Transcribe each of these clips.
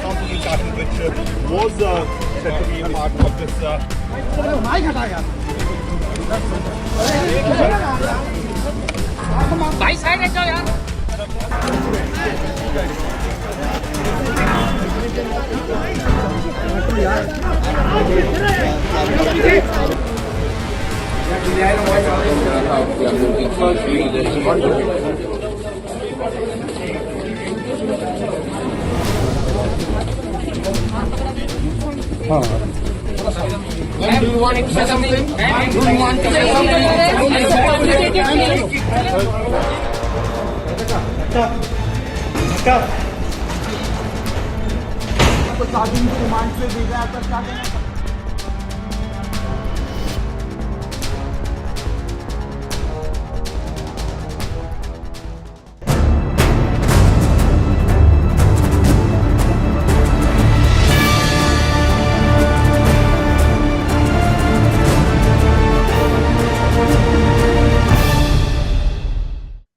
company started which was said to be part of this. भाई side हट जाओ यार। Do you want to say something? Do you want to say something?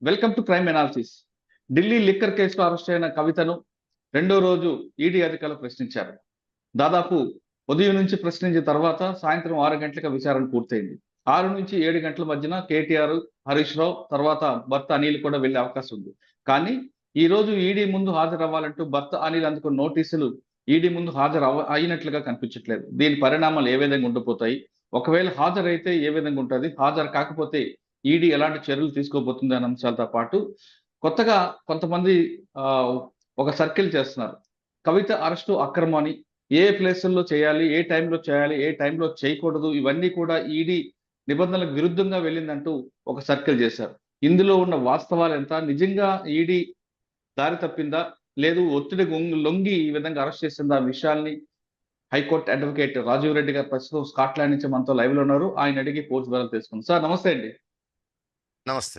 Welcome to crime analysis. Delhi liquor కేసులో arrest అయిన కవితను రెండో రోజు ED అధికారులు ప్రశ్నించారు. దాదాపు ఉదయం నుంచి ప్రశ్నించిన తర్వాత సాయంత్రం 6 గంటలకు విచారణ పూర్తయింది. 6 నుంచి 7 గంటల మధ్యన కేటీఆర్, హరీష్ రావు తర్వాత భర్త అనిల్ కూడా వెళ్లే అవకాశం ఉంది. కానీ ఈ రోజు ఈడీ ముందు హాజరవ్వాలంటూ భర్త అనిల్ అందుకున్న నోటీసులు ఈడీ ముందు అయినట్లుగా కనిపించట్లేదు. దీని పరిణామాలు ఏ విధంగా ఉండిపోతాయి, ఒకవేళ హాజరైతే ఏ విధంగా ఉంటుంది, హాజరు కాకపోతే ఈడీ ఎలాంటి చర్యలు తీసుకోబోతుంది అనే అంశాలతో పాటు కొత్తగా కొంతమంది ఒక సర్కిల్ చేస్తున్నారు. కవిత అరెస్టు అక్రమని, ఏ ప్లేసుల్లో చేయాలి, ఏ టైంలో చేయాలి, ఏ టైంలో చేయకూడదు, ఇవన్నీ కూడా ఈడీ నిబంధనలకు విరుద్ధంగా వెళ్ళిందంటూ ఒక సర్కిల్ చేశారు. ఇందులో ఉన్న వాస్తవాలు ఎంత, నిజంగా ఈడీ దారి తప్పిందా లేదు ఒత్తిడి లొంగి ఈ విధంగా అరెస్ట్ చేసిందా విషయాల్ని హైకోర్టు అడ్వకేట్ రాజీవ్ రెడ్డి గారు ప్రస్తుతం స్కాట్లాండ్ నుంచి మనతో లైవ్ లో ఉన్నారు. ఆయన అడిగి పూర్తి వివరాలు తెలుసుకుందాం. సార్ నమస్తే అండి. నమస్తే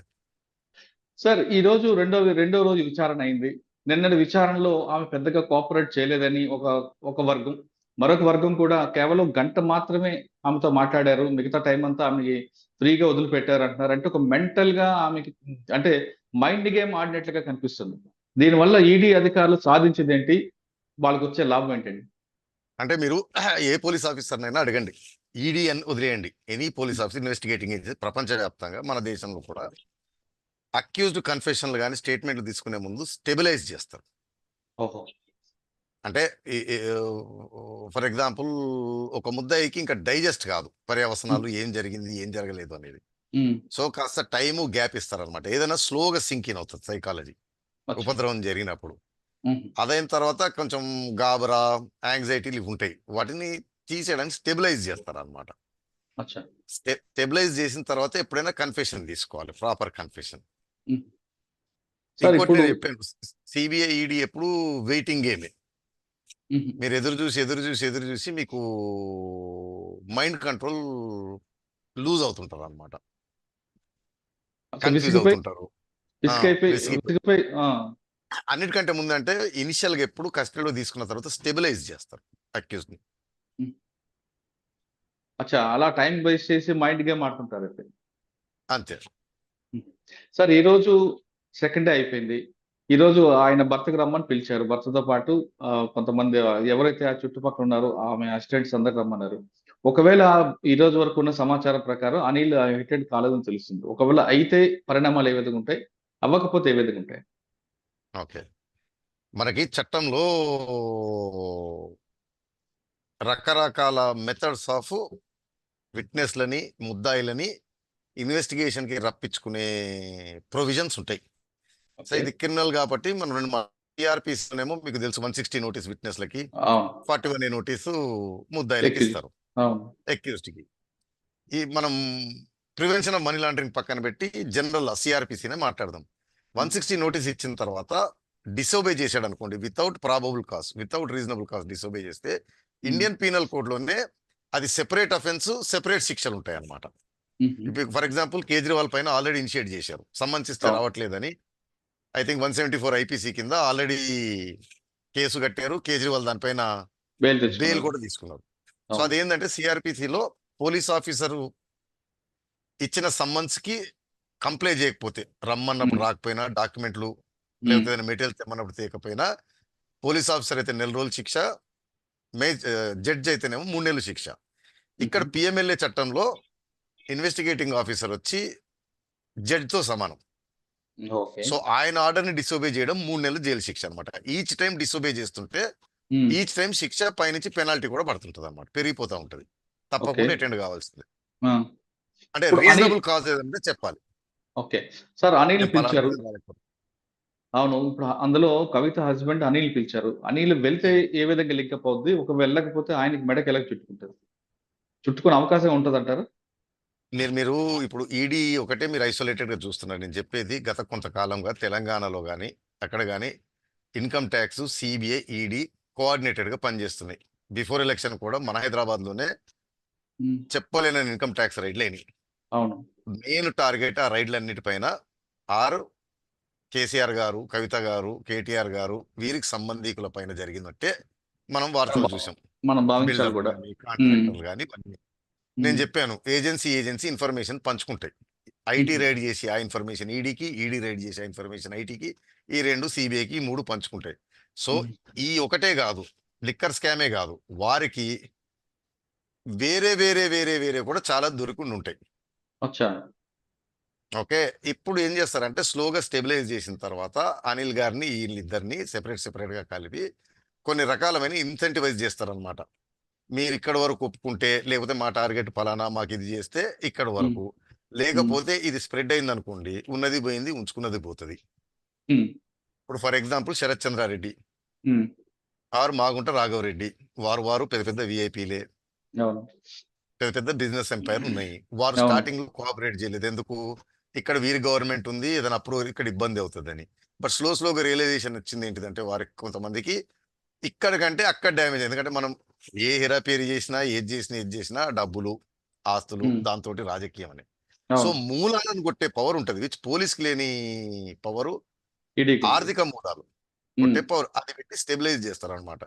సార్. ఈ రోజు రెండో రోజు విచారణ అయింది. నిన్నటి విచారణలో ఆమె పెద్దగా కోఆపరేట్ చేయలేదని ఒక వర్గం, మరొక వర్గం కూడా కేవలం గంట మాత్రమే ఆమెతో మాట్లాడారు, మిగతా టైం అంతా ఆమెకి ఫ్రీగా వదిలిపెట్టారు అంటున్నారు. అంటే ఒక మెంటల్ గా ఆమెకి అంటే మైండ్ గేమ్ ఆడినట్లుగా కనిపిస్తుంది. దీనివల్ల ఈడీ అధికారులు సాధించింది ఏంటి, వాళ్ళకి వచ్చే లాభం ఏంటండి? అంటే మీరు ఏ పోలీస్ ఆఫీసర్నైనా అడగండి, ఈడీ అని వదిలేయండి, any police officer investigating agency ప్రపంచవ్యాప్తంగా మన దేశంలో కూడా అక్యూజ్డ్ కన్ఫెషన్లు కానీ స్టేట్మెంట్లు తీసుకునే ముందు స్టెబిలైజ్ చేస్తారు. ఓహో. అంటే ఫర్ ఎగ్జాంపుల్ ఒక ముద్దాయికి ఇంకా డైజెస్ట్ కాదు పర్యవసనాలు, ఏం జరిగింది ఏం జరగలేదు అనేది. సో కాస్త టైము గ్యాప్ ఇస్తారనమాట. ఏదైనా స్లోగా సింక్ ఇన్ అవుతుంది సైకాలజీ ఉపద్రవం జరిగినప్పుడు. అదైన తర్వాత కొంచెం గాబరా, యాంగ్జైటీలు ఉంటాయి, వాటిని తీసేయడానికి స్టెబిలైజ్ చేస్తారు అనమాట. స్టెబిలైజ్ చేసిన తర్వాత ఎప్పుడైనా కన్ఫెషన్ తీసుకోవాలి, ప్రాపర్ కన్ఫెషన్. చెప్పాను, సిబిఐ ఈడీ ఎప్పుడు వెయిటింగ్ గేమే. మీరు ఎదురు చూసి మీకు మైండ్ కంట్రోల్ లూజ్ అవుతుంటారు అనమాట, కన్ఫ్యూజ్ అవుతుంటారు. అన్నిటికంటే ముందు అంటే ఇనిషియల్ గా ఎప్పుడు కస్టడీలో తీసుకున్న తర్వాత స్టెబిలైజ్ చేస్తారు అక్యూజ్ ని. అలా టైం వేస్ట్ చేసి మైండ్ గేమ్ ఆడుతుంటారు అయితే. అంతే సార్. ఈ రోజు సెకండ్ డే అయిపోయింది. ఈ రోజు ఆయన భర్తకు రమ్మని పిలిచారు. భర్తతో పాటు కొంతమంది ఎవరైతే ఆ చుట్టుపక్కల ఉన్నారో ఆమె అసిస్టెంట్స్ అందరు రమ్మన్నారు. ఒకవేళ ఈ రోజు వరకు ఉన్న సమాచారం ప్రకారం అనిల్ హిటెడ్ కాలేదని తెలుస్తుంది. ఒకవేళ అయితే పరిణామాలు ఏ విధంగా ఉంటాయి, అవ్వకపోతే ఏ విధంగా ఉంటాయి? ఓకే, మనకి చట్టంలో రకరకాల మెథడ్స్ ఆఫ్ విట్నెస్లని, ముద్దాయిలని ఇన్వెస్టిగేషన్కి రప్పించుకునే ప్రొవిజన్స్ ఉంటాయి. సో ఇది క్రిమినల్ కాబట్టి మనం టీఆర్పీనేమో మీకు తెలుసు 160 నోటీస్ విట్నెస్లకి, 41A నోటీసు ముద్దాయిలకి ఇస్తారు అక్యూజ్డ్కి. ఈ మనం ప్రివెన్షన్ ఆఫ్ మనీ లాండరింగ్ పక్కన పెట్టి జనరల్ సిఆర్పిసినే మాట్లాడదాం. 160 నోటీస్ ఇచ్చిన తర్వాత డిసోబే చేశాడు అనుకోండి, without probable cause, without reasonable cause disobey చేస్తే ఇండియన్ పీనల్ కోడ్లోనే అది సెపరేట్ అఫెన్స్, సెపరేట్ శిక్షలు ఉంటాయి అన్నమాట. ఇప్పుడు ఫర్ ఎగ్జాంపుల్ కేజ్రీవాల్ పైన ఆల్రెడీ ఇనిషియేట్ చేశారు, సమ్మన్స్ ఇస్తే రావట్లేదని. ఐ థింక్ 174 ఐపీసీ కింద ఆల్రెడీ కేసు కట్టారు. కేజ్రీవాల్ దానిపైన బెయిల్ కూడా తీసుకున్నారు. సో అదేంటంటే సిఆర్పిసిలో పోలీస్ ఆఫీసరు ఇచ్చిన సమ్మన్స్ కి కంప్లై చేయకపోతే, రమ్మన్నప్పుడు రాకపోయినా, డాక్యుమెంట్లు లేకపోతే ఏదైనా మెటీరియల్ తెమ్మన్నప్పుడు తీయకపోయినా పోలీస్ ఆఫీసర్ అయితే 4 రోజులు శిక్ష, జడ్జి అయితేనేమో 3 నెలలు శిక్ష. ఇక్కడ పిఎంఎల్ఏ చట్టంలో ఇన్వెస్టిగేటింగ్ ఆఫీసర్ వచ్చి జడ్జితో సమానం. ఓకే. సో ఆయన ఆర్డర్ని డిసోబే చేయడం 3 నెలలు జైలు శిక్ష అనమాట. ఈచ్ టైం డిసోబే చేస్తుంటే ఈచ్ టైం శిక్ష పైనుంచి పెనాల్టీ కూడా పడుతుంటది అనమాట, పెరిగిపోతా ఉంటది. తప్పకుండా ఓకే. అటెండ్ కావాల్సింది. ఆ, అంటే ఇప్పుడు రీజనబుల్ కాజ్ ఏదంటే చెప్పాలి. ఓకే సార్, అనిల్ నేను పలానా పిలిచారు. రోజు రాలేకపోతే. అవును, ఇప్పుడు అందులో కవిత హస్బెండ్ అనిల్ పిలిచారు. అనిల్ వెళ్తే ఏ విధంగా లింక్ అప్ అవుద్ది, ఒక వెళ్ళకపోతే ఆయనకి మెడకి ఎలా చుట్టుకుంటది, చుట్టుకునే అవకాశం ఉంటది అంటారు? మీరు ఇప్పుడు ఈడీ ఒకటే మీరు ఐసోలేటెడ్ గా చూస్తున్నారు. నేను చెప్పేది గత కొంతకాలంగా తెలంగాణలో కానీ అక్కడ కానీ income tax, CBI, ED coordinated గా పనిచేస్తున్నాయి. బిఫోర్ ఎలక్షన్ కూడా మన హైదరాబాద్ లోనే చెప్పలేని ఇన్కమ్ ట్యాక్స్ రైడ్లు అయినాయి. అవును. మెయిన్ టార్గెట్ ఆ రైడ్లన్నిటిపైన కేసీఆర్ గారు, కవిత గారు, కేటీఆర్ గారు వీరికి సంబంధికుల పైన జరిగినట్టే మనం వార్తలు చూసాం. మనం భావించాలి బిల్డర్లు కూడా. కానీ కాంట్రాక్టర్లు కానీ ఇవన్నీ. నేను చెప్పాను ఏజెన్సీ ఇన్ఫర్మేషన్ పంచుకుంటాయి. ఐటీ రైడ్ చేసి ఆ ఇన్ఫర్మేషన్ ఈడీకి, ఈడీ రైడ్ చేసి ఆ ఇన్ఫర్మేషన్ ఐటీకి, ఈ 2 సిబిఐకి, 3 పంచుకుంటాయి. సో ఈ ఒకటే కాదు, లిక్కర్ స్కామే కాదు, వారికి వేరే వేరే వేరే వేరే కూడా చాలా దొరికిండి ఉంటాయి. అచ్చా. ఓకే, ఇప్పుడు ఏం చేస్తారంటే స్లోగా స్టెబిలైజ్ చేసిన తర్వాత అనిల్ గారిని వీళ్ళిద్దరిని సెపరేట్ గా కలిపి కొన్ని రకాలమైన ఇన్సెంటివైజ్ చేస్తారనమాట. మీరు ఇక్కడ వరకు ఒప్పుకుంటే, లేకపోతే మా టార్గెట్ ఫలానా, మాకు ఇది చేస్తే ఇక్కడ వరకు, లేకపోతే ఇది స్ప్రెడ్ అయింది అనుకోండి, ఉన్నది పోయింది, ఉంచుకున్నది పోతుంది. ఇప్పుడు ఫర్ ఎగ్జాంపుల్ శరత్ చంద్రారెడ్డి ఆరు మాగుంట రాఘవరెడ్డి, వారు పెద్ద పెద్ద విఐపీలే, పెద్ద పెద్ద బిజినెస్ ఎంపైర్ ఉన్నాయి. వారు అవును. స్టార్టింగ్ లో కోఆపరేట్ చేయలేదు. ఎందుకు? ఇక్కడ వీరి గవర్నమెంట్ ఉంది, ఏదైనా అప్రూవల్ ఇక్కడ ఇబ్బంది అవుతుందని. బట్ స్లోగా రియలైజేషన్ వచ్చింది ఏంటిదంటే వారికి కొంతమందికి ఇక్కడ కంటే అక్కడ డ్యామేజ్. ఎందుకంటే మనం ఏ హెరాపేరీ చేసినా, ఏది చేసినా డబ్బులు, ఆస్తులు, దాంతో రాజకీయం అని. సో అవును. మూలాలను కొట్టే పవర్ ఉంటది, విచ్ పోలీస్కి లేని పవరు. ఈడీకి. ఆర్థిక మూలాలు కొట్టే పవర్ అది పెట్టి స్టెబిలైజ్ చేస్తారు అనమాట.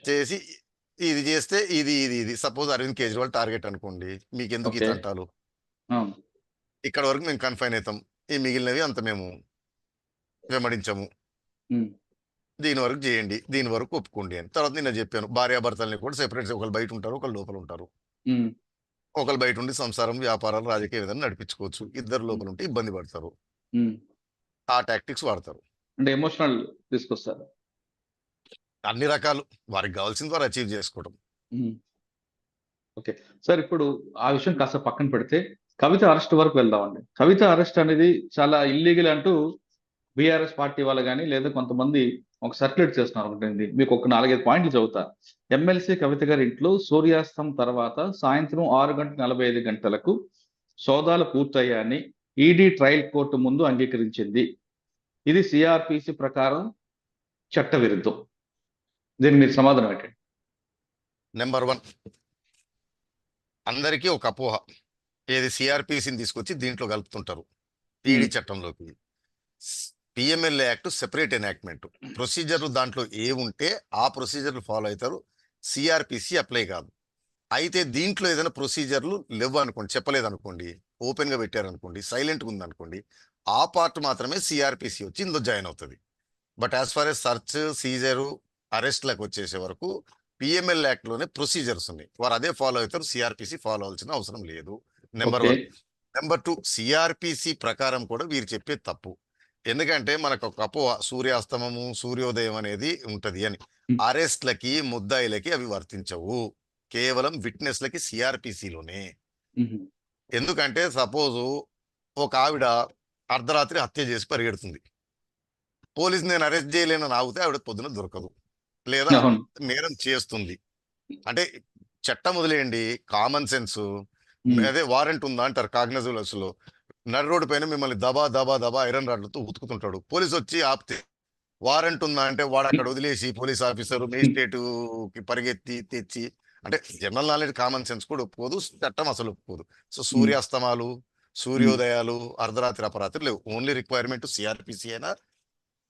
చేసి ఇది చేస్తే ఇది సపోజ్ అరవింద్ కేజ్రీవాల్ టార్గెట్ అనుకోండి, మీకు ఎందుకు ఈ ఓకే. తంటాలు, అవును. ఇక్కడ వరకు మేము కన్ఫైన్ అవుతాం, ఈ మిగిలినవి అంత మేము వెంబడించము, దీని వరకు చేయండి, దీని వరకు ఒప్పుకోండి అని. తర్వాత నిన్న చెప్పాను, భార్యాభర్తల్ని కూడా సెపరేట్, ఒకరు బయట ఉంటారు, ఒకరు లోపల ఉంటారు. ఒకరు బయట ఉండి సంసారం, వ్యాపారాలు, రాజకీయ విధానం నడిపించుకోవచ్చు. ఇద్దరు లోపల ఉంటే ఇబ్బంది పడతారు, ఆ టాక్టిక్స్ వాడతారు. అంటే ఎమోషనల్ తీసుకొస్తారు. అన్ని రకాలు వారికి కావాల్సింది వారు అచీవ్ చేసుకోవడం. ఓకే సార్, ఇప్పుడు ఆ విషయం కాస్త పక్కన పెడితే కవిత అరెస్ట్ వరకు వెళ్దామండి. కవిత అరెస్ట్ అనేది చాలా ఇల్లీగల్ అంటూ బీఆర్ఎస్ పార్టీ వాళ్ళు కానీ లేదా కొంతమంది ఒక సర్క్యులేట్ చేస్తున్నారు. ఒకటి మీకు ఒక 4-5 పాయింట్లు చదువుతా. ఎమ్మెల్సీ కవిత గారి ఇంట్లో సూర్యాస్తం తర్వాత సాయంత్రం 6:45 సోదాలు పూర్తయ్యాయని ఈడీ ట్రయల్ కోర్టు ముందు అంగీకరించింది. ఇది సిఆర్పిసి ప్రకారం చట్ట విరుద్ధం. దీనికి మీరు సమాధానం ఏంటండి? నెంబర్ 1, అందరికీ ఒక అపోహ, ఏది సిఆర్పిసిని తీసుకొచ్చి దీంట్లో కలుపుతుంటారు ఈడీ చట్టంలోకి. పిఎంఎల్ఏ యాక్ట్ సెపరేట్ ఎనాక్ట్మెంట్, ప్రొసీజర్లు దాంట్లో ఏ ఉంటే ఆ ప్రొసీజర్లు ఫాలో అవుతారు, సిఆర్పిసి అప్లై కాదు. అయితే దీంట్లో ఏదైనా ప్రొసీజర్లు లేవు అనుకోండి, చెప్పలేదనుకోండి, ఓపెన్ గా పెట్టారనుకోండి, సైలెంట్గా ఉందనుకోండి, ఆ పార్ట్ మాత్రమే సిఆర్పిసి వచ్చి ఇందులో జాయిన్ అవుతుంది. But as far as search, seizure, అరెస్ట్లకు వచ్చేసే వరకు పిఎంఎల్ యాక్ట్ లోనే ప్రొసీజర్స్ ఉన్నాయి, వారు అదే ఫాలో అవుతారు, సిఆర్పిసి ఫాలో అవ్వాల్సిన అవసరం లేదు. నెంబర్ 1. నెంబర్ 2, సిఆర్పిసి ప్రకారం కూడా వీరు చెప్పేది తప్పు. ఎందుకంటే మనకు ఒక అపోహ, సూర్యాస్తమము, సూర్యోదయం అనేది ఉంటది అని. అరెస్ట్లకి, ముద్దాయిలకి అవి వర్తించవు, కేవలం విట్నెస్లకి సిఆర్పిసిలోనే. ఎందుకంటే సపోజు ఒక ఆవిడ అర్ధరాత్రి హత్య చేసి పరిగెడుతుంది, పోలీసు నేను అరెస్ట్ చేయలేనని ఆగితే ఆవిడ పొద్దున దొరకదు, లేదా నేరం చేస్తుంది. అంటే చట్టం వదిలేయండి, కామన్ సెన్స్. అదే వారెంట్ ఉందా అంటారు కాగ్నిజబుల్స్ లో. నడి రోడ్డు పైన మిమ్మల్ని దబా దబా దబా ఐరన్ రాడ్లతో ఉతుకుతుంటాడు, పోలీసు వచ్చి ఆపితే వారెంట్ ఉందా అంటే వాడు అక్కడ వదిలేసి పోలీస్ ఆఫీసర్ మేజిస్ట్రేట్ కి పరిగెత్తి తెచ్చి, అంటే జనరల్ నాలెడ్జ్, కామన్ సెన్స్ కూడా ఒప్పుకోదు, చట్టం అసలు ఒప్పుకోదు. సో సూర్యాస్తమాలు, సూర్యోదయాలు, అర్ధరాత్రి అపరాత్రి లేవు. ఓన్లీ రిక్వైర్మెంట్ సిఆర్పిసి అయినా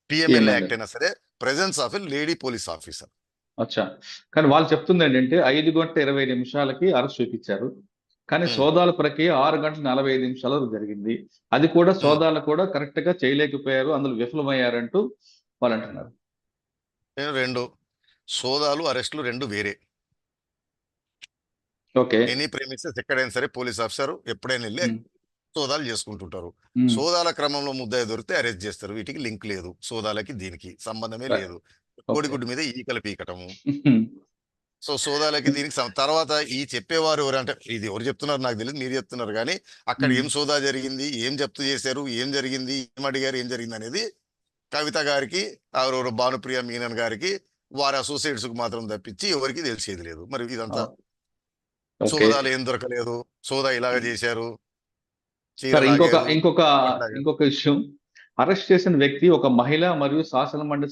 పిఎంఎల్ యాక్ట్ అయినా సరే presence of a lady police officer. అచ్చా, కానీ వాళ్ళు చెప్తుంది ఏంటంటే 5:20 అరెస్ట్ చూపించారు. కానీ ఉమ్, సోదాల ప్రక్రియ 6 గంటల 45 నిమిషాలు జరిగింది. అది కూడా ఉమ్. సోదాలు కూడా కరెక్ట్ గా చేయలేకపోయారు, అందులో విఫలమయ్యారంటూ వాళ్ళు అంటున్నారు. నేను రెండు సోదాలు అరెస్టులు రెండు వేరే. ఓకే. ఎనీ ప్రెమిసెస్ ఎక్కడైనా సరే పోలీస్ ఆఫీసర్ ఎప్పుడైనా వెళ్ళి ఉమ్, సోదాలు చేసుకుంటుంటారు. ఉమ్, సోదాల క్రమంలో ముద్దాయి దొరికితే అరెస్ట్ చేస్తారు. వీటికి లింక్ లేదు, సోదాలకి దీనికి సంబంధమే రైట్. లేదు. ఓకే. కోడిగుడ్డు మీద ఈకలు పీకటము. ఉమ్, సో సోదాలకి దీనికి తర్వాత ఈ చెప్పేవారు ఎవరు అంటే ఇది ఎవరు చెప్తున్నారు నాకు తెలియదు, మీరు చెప్తున్నారు కానీ అక్కడ ఉమ్, ఏం సోదా జరిగింది, ఏం జప్తు చేశారు, ఏం జరిగింది, ఏం అడిగారు, ఏం జరిగింది అనేది కవిత గారికి, ఎవరెవరు భానుప్రియ మీనన్ గారికి, వారి అసోసియేట్స్ కు మాత్రం తప్పించి ఎవరికి తెలిసేది లేదు. మరి ఇదంతా ఓకే. సోదాలు ఏం దొరకలేదు, సోదా ఇలాగ చేశారు, చీర సరే, ఇంకొక లాగారు, ఇంకొక అట్లాగారు. ఇంకొక విషయం, అరెస్ట్ చేసిన వ్యక్తి ఒక మహిళ మరియు శాసన మండలి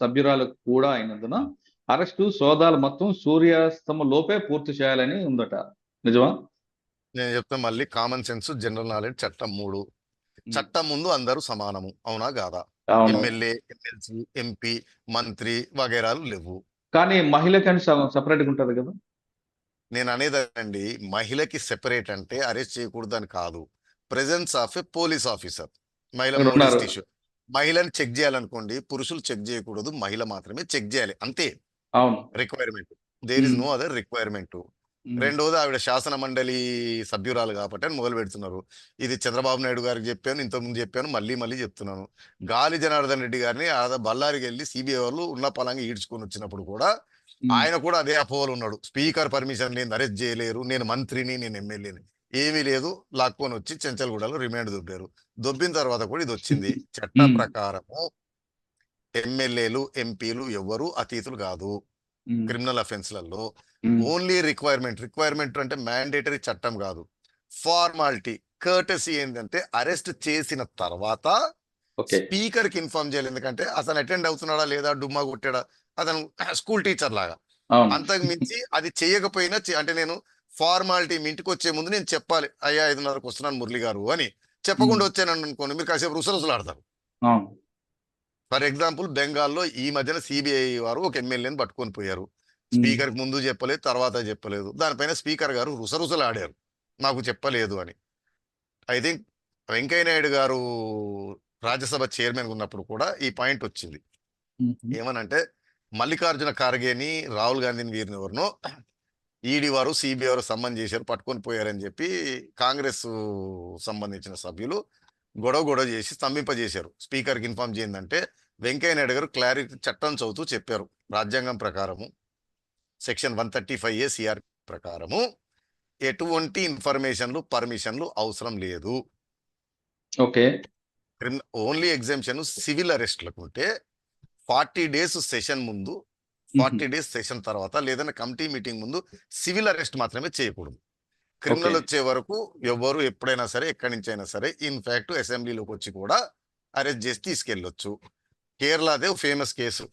సభ్యురాలు కూడా అయినందున అరెస్టు సోదాలు మొత్తం సూర్యాస్తమ లోపే పూర్తి చేయాలని ఉందట. నిజమా? నేను చెప్తా మళ్ళీ, కామన్ సెన్స్, జనరల్ నాలెడ్జ్, చట్టం 3. చట్టం ముందు అందరూ సమానము, అవునా కాదా? అవును. ఎమ్మెల్యే, ఎమ్మెల్సీ, ఎంపీ, మంత్రి వగైరాలు లేవు. కానీ మహిళకని సపరేట్ గా ఉంటది కదా. నేను అనేదండి, మహిళకి సెపరేట్ అంటే అరెస్ట్ చేయకూడదు అని కాదు. Presence of a police officer, మహిళ ఇక్కడ ఉన్నారు. Notice issue. మహిళని చెక్ చేయాలనుకోండి, పురుషులు చెక్ చేయకూడదు, మహిళ మాత్రమే చెక్ చేయాలి, అంతే అవును. Requirement. There is um, no other requirement. Um, రెండోది, ఆవిడ శాసన మండలి సభ్యురాలు కాబట్టి అని మొదలు పెడుతున్నారు. ఇది చంద్రబాబు నాయుడు గారికి చెప్పాను, ఇంతకుముందు చెప్పాను, మళ్ళీ చెప్తున్నాను. గాలి జనార్దన్ రెడ్డి గారిని బళ్ళారికి వెళ్ళి సిబిఐ వాళ్ళు ఉన్న పలంగా ఈడ్చుకొని వచ్చినప్పుడు కూడా ఉమ్, ఆయన కూడా అదే అపోహలు ఉన్నాడు. స్పీకర్ పర్మిషన్ లేని అరెస్ట్ చేయలేరు, నేను మంత్రిని, నేను ఎమ్మెల్యేని. ఏమీ లేదు, లాక్కొని వచ్చి చెంచల్గూడలో రిమాండ్ దొబ్బారు. దొబ్బిన తర్వాత కూడా ఇది వచ్చింది. చట్ట ఉమ్, ప్రకారము ఎమ్మెల్యేలు, ఎంపీలు ఎవ్వరూ అతీతులు కాదు ఉమ్, క్రిమినల్ అఫెన్స్లలో. ఉమ్, ఓన్లీ రిక్వైర్మెంట్ అంటే మ్యాండేటరీ చట్టం కాదు, ఫార్మాలిటీ, కర్టసీ ఏంటంటే అరెస్ట్ చేసిన తర్వాత ఓకే. స్పీకర్ కి ఇన్ఫార్మ్ చేయాలి. ఎందుకంటే అతను అటెండ్ అవుతున్నాడా లేదా, డుమ్మా కొట్టాడా, అతను స్కూల్ టీచర్ లాగా. అవును. అంతకు మించి అది చేయకపోయినా అంటే నేను ఫార్మాలిటీ, మీ ఇంటికి వచ్చే ముందు నేను చెప్పాలి, అయ్యా 5:30కు వస్తున్నాను మురళి గారు అని చెప్పకుండా వచ్చాను అనుకోండి, మీరు కాసేపు రుసరుసలాడతారు. అవును. ఫర్ ఎగ్జాంపుల్, బెంగాల్లో ఈ మధ్యన సిబిఐ వారు ఒక ఎమ్మెల్యేని పట్టుకొని పోయారు. ఉమ్, స్పీకర్ కి ముందు చెప్పలేదు, తర్వాత చెప్పలేదు. దానిపైన స్పీకర్ గారు రుసరుసలాడారు, నాకు చెప్పలేదు అని. ఐ థింక్ వెంకయ్య నాయుడు గారు రాజ్యసభ చైర్మన్ ఉన్నప్పుడు కూడా ఈ పాయింట్ వచ్చింది. ఉమ్, ఏమనంటే, మల్లికార్జున ఖార్గేని, రాహుల్ గాంధీని, వీరిని ఎవరినో ఈడీ వారు, సిబిఐ వారు సమ్మన్ చేశారు, పట్టుకొని పోయారని చెప్పి కాంగ్రెస్ సంబంధించిన సభ్యులు గొడవ చేసి స్తంభింపజేశారు. స్పీకర్కి ఇన్ఫార్మ్ చేయందంటే వెంకయ్య నాయుడు గారు క్లారిటీ చట్టం చదువుతూ చెప్పారు, రాజ్యాంగం ప్రకారము సెక్షన్ 135A సిఆర్ ప్రకారము ఎటువంటి ఇన్ఫర్మేషన్లు, పర్మిషన్లు అవసరం లేదు. ఓకే. ఓన్లీ ఎగ్జామ్షన్ సివిల్ అరెస్ట్లకు ఉంటే 40 డేస్ సెషన్ ముందు, 40 డేస్ సెషన్ తర్వాత, లేదన్నా కమిటీ మీటింగ్ ముందు సివిల్ అరెస్ట్ మాత్రమే చేయకూడదు. క్రిమినల్ వచ్చే వరకు ఎవరు ఎప్పుడైనా సరే, ఎక్కడి నుంచి అయినా సరే, ఇన్ఫాక్ట్ అసెంబ్లీలోకి వచ్చి కూడా అరెస్ట్ చేసి తీసుకెళ్ళొచ్చు. కేరళదే ఫేమస్ కేసు,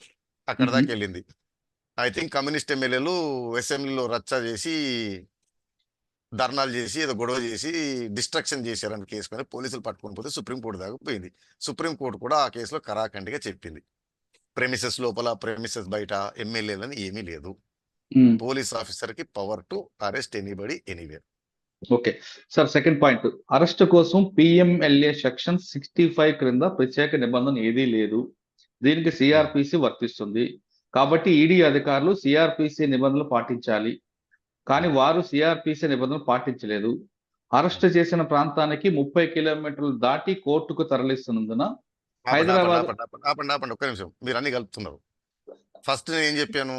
అక్కడ దాకా వెళ్ళింది. ఐ థింక్ కమ్యూనిస్ట్ ఎమ్మెల్యేలు అసెంబ్లీలో రచ్చ చేసి, ధర్నాలు చేసి, ఏదో గొడవ చేసి డిస్ట్రక్షన్ చేశారని కేసు మీద పోలీసులు పట్టుకొని పోతే సుప్రీంకోర్టు దాకా పోయింది. సుప్రీంకోర్టు కూడా ఆ కేసులో కరాఖండిగా చెప్పింది, ప్రెమిసెస్ లోపల, ప్రెమిసెస్ బయట ఎమ్మెల్యేలని ఏమీ లేదు. ఉమ్, పోలీస్ ఆఫీసర్ కి power to arrest anybody anywhere. Okay. Sir, second point, arrest కోసం పిఎంఎల్ఏ సెక్షన్ 65 క్రింద ప్రత్యేక నిబంధన ఏదీ లేదు. దీనికి సిఆర్పిసి వర్తిస్తుంది. కాబట్టి ఈడీ అధికారులు సిఆర్పిసి నిబంధనలు పాటించాలి. కానీ వారు సిఆర్పిసి నిబంధనలు పాటించలేదు. అరెస్ట్ చేసిన ప్రాంతానికి 30 కిలోమీటర్లు దాటి కోర్టుకు తరలిస్తున్నందున హైదరాబాద్. ఆపండి ఒక్క నిమిషం, మీరు అన్ని కలుపుతున్నారు. ఫస్ట్ నేను ఏం చెప్పాను,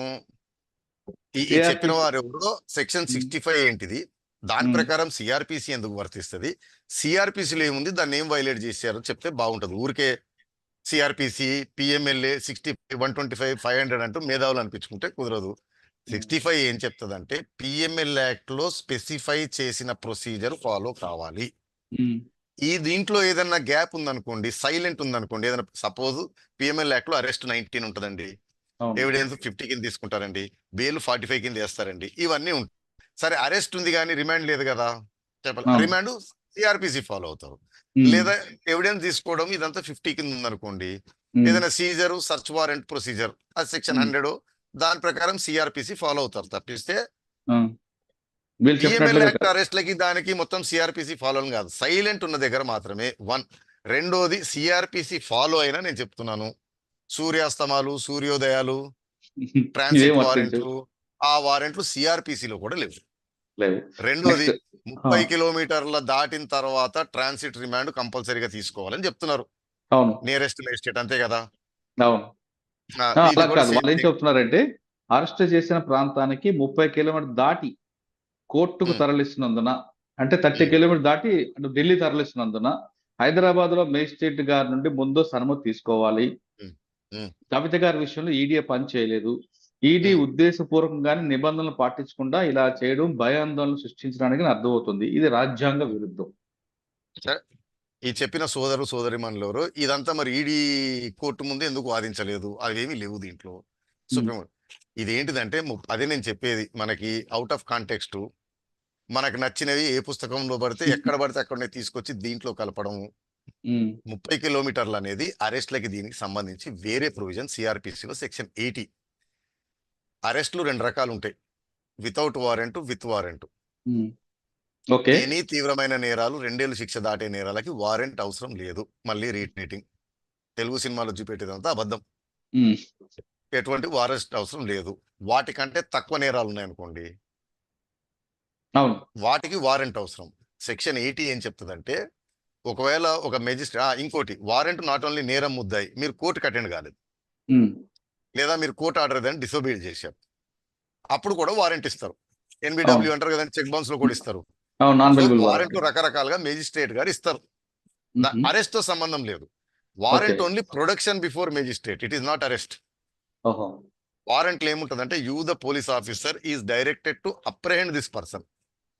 ఈ CRPC చెప్పిన వారు ఎవరో సెక్షన్ 65 ఏంటిది, దాని ప్రకారం సిఆర్పిసి ఎందుకు వర్తిస్తుంది, సిఆర్పిసిలో ఏముంది, దాన్ని ఏం వైలేట్ చేశారో చెప్తే బాగుంటది. ఊరికే సిఆర్పిసి, పిఎంఎల్ఏ 60, 125, 500 అంటూ మేధావులు అనిపించుకుంటే కుదరదు. 65 ఏం చెప్తుందంటే, పిఎంఎల్ యాక్ట్ లో స్పెసిఫై చేసిన ప్రొసీజర్ ఫాలో కావాలి. ఈ దీంట్లో ఏదన్నా గ్యాప్ ఉందనుకోండి, సైలెంట్ ఉందనుకోండి, ఏదైనా సపోజ్ పిఎంఎల్ యాక్ట్ లో అరెస్ట్ 19 ఉంటుందండి, ఎవిడెన్స్ 50 కింద తీసుకుంటారండి, బెయిల్ 45 కింద వేస్తారండి, ఇవన్నీ ఉంటాయి. సరే, అరెస్ట్ ఉంది కానీ రిమాండ్ లేదు కదా, చెప్పాలి. రిమాండ్ సిఆర్పిసి ఫాలో అవుతారు. లేదా ఎవిడెన్స్ తీసుకోవడం ఇదంతా 50 కింద ఉందనుకోండి, ఏదైనా సీజర్, సర్చ్ వారెంట్ ప్రొసీజర్, అది సెక్షన్ 100, దాని ప్రకారం సిఆర్పిసి ఫాలో అవుతారు. తప్పిస్తే వీళ్ళు పిఎంఎల్ చెప్పినట్లుగా యాక్ట్ కాదు. అరెస్ట్లకి దానికి మొత్తం సిఆర్పిసి ఫాలో కాదు, సైలెంట్ ఉన్న దగ్గర మాత్రమే వన్. రెండోది సిఆర్పిసి ఫాలో అయినా నేను చెప్తున్నాను, సూర్యాస్తమాలు, సూర్యోదయాలు, ఇవేం ట్రాన్సిట్ వర్తించవు. వారెంట్లు, ఆ వారెంట్లు సిఆర్పిసిలో కూడా లేవు. లేవు. రెండోది నెక్స్ట్. 30 కిలోమీటర్ల దాటిన తర్వాత ట్రాన్సిట్ రిమాండ్ కంపల్సరీగా తీసుకోవాలని చెప్తున్నారు అవును. నియరెస్ట్ మేజిస్ట్రేట్, అంతే కదా. అవును. ఇది అలా కూడా కాదు, సేమ్ వాళ్ళు ఏం థింగ్. చెప్తున్నారంటే అరెస్ట్ చేసిన ప్రాంతానికి 30 కిలోమీటర్ దాటి కోర్టుకు తరలిస్తున్నందున, అంటే 30 కిలోమీటర్ దాటి అటు ఢిల్లీ తరలిస్తున్నందున హైదరాబాద్ లో మేజిస్ట్రేట్ గారి నుండి ముందస్తు అనుమతి తీసుకోవాలి. కవిత గారి విషయంలో ఈడీ పని చేయలేదు. ఈడీ ఉద్దేశపూర్వకంగానే నిబంధనలు పాటించకుండా ఇలా చేయడం భయాందోళన సృష్టించడానికి అర్థమవుతుంది. ఇది రాజ్యాంగ విరుద్ధం. ఈ చెప్పిన సోదరు సోదరిమణులెవరు ఇదంతా మరి ఈడీ కోర్టు ముందు ఎందుకు వాదించలేదు? అవేమీ లేవు దీంట్లో. సుప్రీం ఇదేంటిదంటే అదే నేను చెప్పేది, మనకి అవుట్ ఆఫ్ కాంటెక్స్ట్ మనకు నచ్చినవి ఏ పుస్తకంలో పడితే ఎక్కడ పడితే అక్కడనే తీసుకొచ్చి దీంట్లో కలపడము. 30 కిలోమీటర్లు అనేది అరెస్ట్లకి దీనికి సంబంధించి వేరే ప్రొవిజన్ సిఆర్పిసిలో సెక్షన్ 80. అరెస్టులు 2 రకాలు ఉంటాయి, without warrant, with warrant. Okay. Any తీవ్రమైన నేరాలు 2 ఏళ్ళు శిక్ష దాటే నేరాలకి వారెంట్ అవసరం లేదు. మళ్ళీ రీట్రేటింగ్, తెలుగు సినిమాలో చూపెట్టేదంతా అబద్ధం. ఎటువంటి వారెంట్ అవసరం లేదు. వాటికంటే తక్కువ నేరాలు ఉన్నాయనుకోండి, అవును, వాటికి వారెంట్ అవసరం. సెక్షన్ 80 ఏం చెప్తుందంటే, ఒకవేళ ఒక మెజిస్ట్రేట్ ఇంకోటి వారెంట్ నాట్ ఓన్లీ నేరం ముద్దాయి, మీరు కోర్టుకి అటెండ్ కాలేదు, లేదా మీరు కోర్టు ఆర్డర్ ఏదైనా డిసోబే చేశారు, అప్పుడు కూడా వారెంట్ ఇస్తారు. ఎన్బిడబ్ల్యూ అంటారు కదండి, చెక్ బౌన్స్ లో కూడా ఇస్తారు. వారెంట్ రకరకాలుగా మేజిస్ట్రేట్ గారు ఇస్తారు. అరెస్ట్ తో సంబంధం లేదు. Warrant only production before magistrate, it is not arrest. వారెంట్లు ఏముంటుందంటే, you the police officer is directed to apprehend this person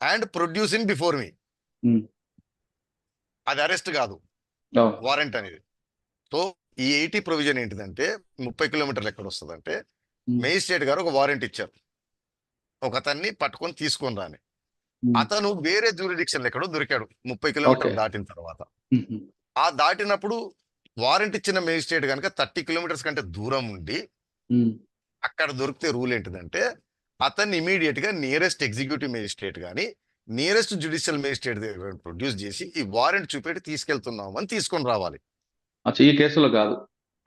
and producing before me. అది అరెస్ట్ కాదు వారెంట్ అనేది. సో ఈ 80 ప్రొవిజన్ ఏంటిదంటే, 30 కిలోమీటర్లు ఎక్కడ వస్తుందంటే, మేజిస్ట్రేట్ గారు ఒక వారెంట్ ఇచ్చారు, ఒక అతన్ని పట్టుకొని తీసుకొని రాని. అతను వేరే జ్యూరిడిక్షన్ ఎక్కడో దొరికాడు 30 కిలోమీటర్లు దాటిన తర్వాత. ఆ దాటినప్పుడు వారెంట్ ఇచ్చిన మేజిస్ట్రేట్ కనుక 30 కిలోమీటర్స్ కంటే దూరం ఉండి అక్కడ దొరికితే రూల్ ఏంటిదంటే, అతన్ని ఇమీడియట్ గా నియరెస్ట్ ఎగ్జిక్యూటివ్ మేజిస్ట్రేట్ గానీ నియరెస్ట్ జ్యుడిషియల్ మేజిస్ట్రేట్ దగ్గర ప్రొడ్యూస్ చేసి ఈ వారెంట్ చూపెట్టి తీసుకెళ్తున్నాం అని తీసుకొని రావాలి. ఈ కేసులో కాదు,